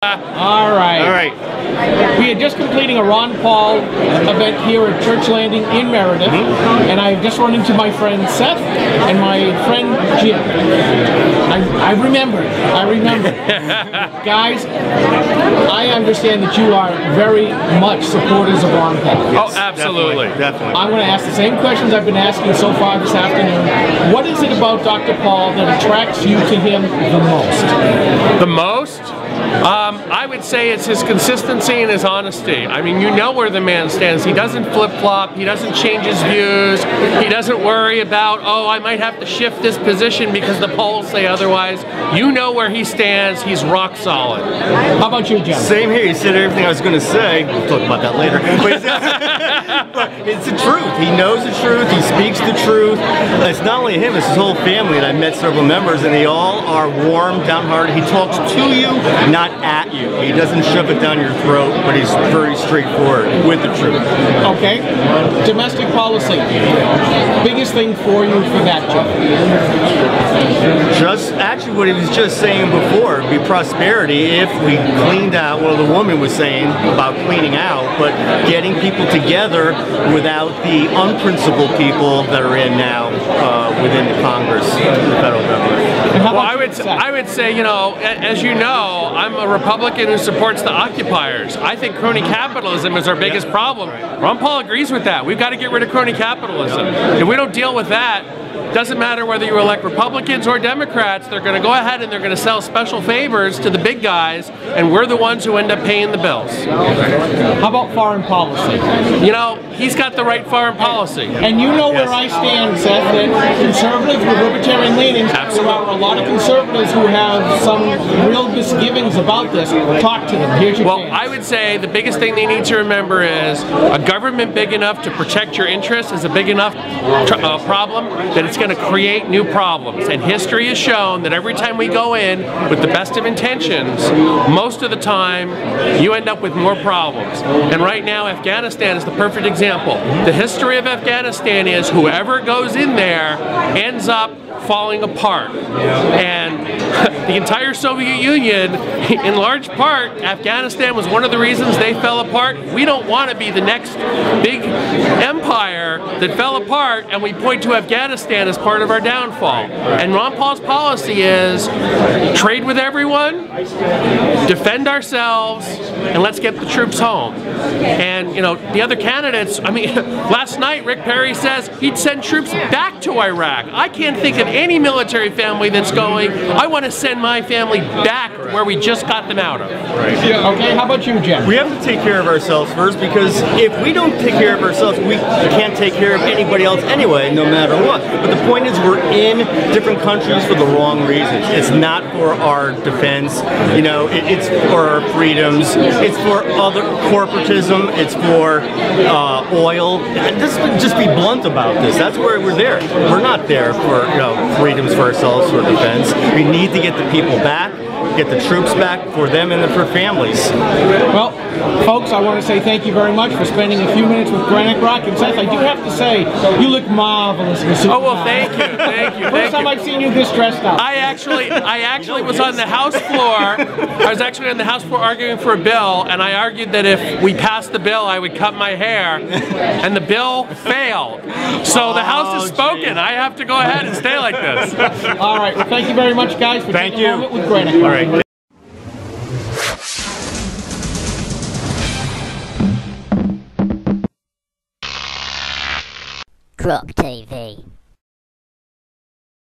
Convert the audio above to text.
All right. We are just completing a Ron Paul event here at Church Landing in Meredith, and I've just run into my friend Seth and my friend Jim. I remember. Guys, I understand that you are very much supporters of Ron Paul. Yes, oh, absolutely. Definitely. I'm going to ask the same questions I've been asking so far this afternoon. What is it about Dr. Paul that attracts you to him the most? The most? I would say it's his consistency and his honesty. I mean, you know where the man stands. He doesn't flip-flop. He doesn't change his views. He doesn't worry about, oh, I might have to shift this position because the polls say otherwise. You know where he stands. He's rock solid. How about you, John? Same here. He said everything I was going to say. We'll talk about that later. But it's the truth. He knows the truth. He speaks the truth. It's not only him, it's his whole family. And I met several members, and they all are warm, downhearted. He talks to you, not at you. He doesn't shove it down your throat, but he's very straightforward with the truth. Okay. Domestic policy. Biggest thing for you for that, Joe? Just actually what he was just saying before, it'd be prosperity if we cleaned out, well, the woman was saying about cleaning out, but getting people together without the unprincipled people that are in now within the Congress, the federal government. Well, I would say, you know, as you know, I'm a Republican who supports the occupiers. I think crony capitalism is our biggest problem. Ron Paul agrees with that. We've got to get rid of crony capitalism. If we don't deal with that, doesn't matter whether you elect Republicans or Democrats, they're going to go ahead and they're going to sell special favors to the big guys, and we're the ones who end up paying the bills. How about foreign policy? You know, he's got the right foreign policy. And you know where I stand, Seth, that conservatives with libertarian leanings, there are a lot of conservatives who have some real misgivings about this. Talk to them. Here's your chance. I would say the biggest thing they need to remember is a government big enough to protect your interests is a big enough problem that it's going to create new problems. And history has shown that every time we go in with the best of intentions, most of the time you end up with more problems. And right now Afghanistan is the perfect example. The history of Afghanistan is whoever goes in there ends up falling apart. And the entire Soviet Union, in large part, Afghanistan was one of the reasons they fell apart. We don't want to be the next big empire that fell apart, and we point to Afghanistan as part of our downfall. And Ron Paul's policy is trade with everyone, defend ourselves, and let's get the troops home. And, you know, the other candidates, I mean, last night Rick Perry says he'd send troops back to Iraq. I can't think of any military family that's going, I want to send my family back where we just got them out of. Okay, how about you, Jeff? We have to take care of ourselves first, because if we don't take care of ourselves, we can't take care of anybody else anyway, no matter what. But the point is, we're in different countries for the wrong reasons. It's not for our defense, you know, it's for our freedoms, it's for other corporatism, it's for oil. Just be blunt about this. That's where we're there. We're not there for, you know, freedoms for ourselves or defense. We need to get the people back, get the troops back for them and for families. Well, folks, I want to say thank you very much for spending a few minutes with Granite Rock. And Seth, I do have to say, you look marvelous in the suit. Oh, well, thank you. First time I've seen you this dressed up. I actually was on the House floor. I was actually on the House floor arguing for a bill, and I argued that if we passed the bill, I would cut my hair, and the bill failed. So the House has spoken. I have to go ahead and stay like this. All right. Well, thank you very much, guys, for taking a moment with Granite Rock. All right. Croc TV.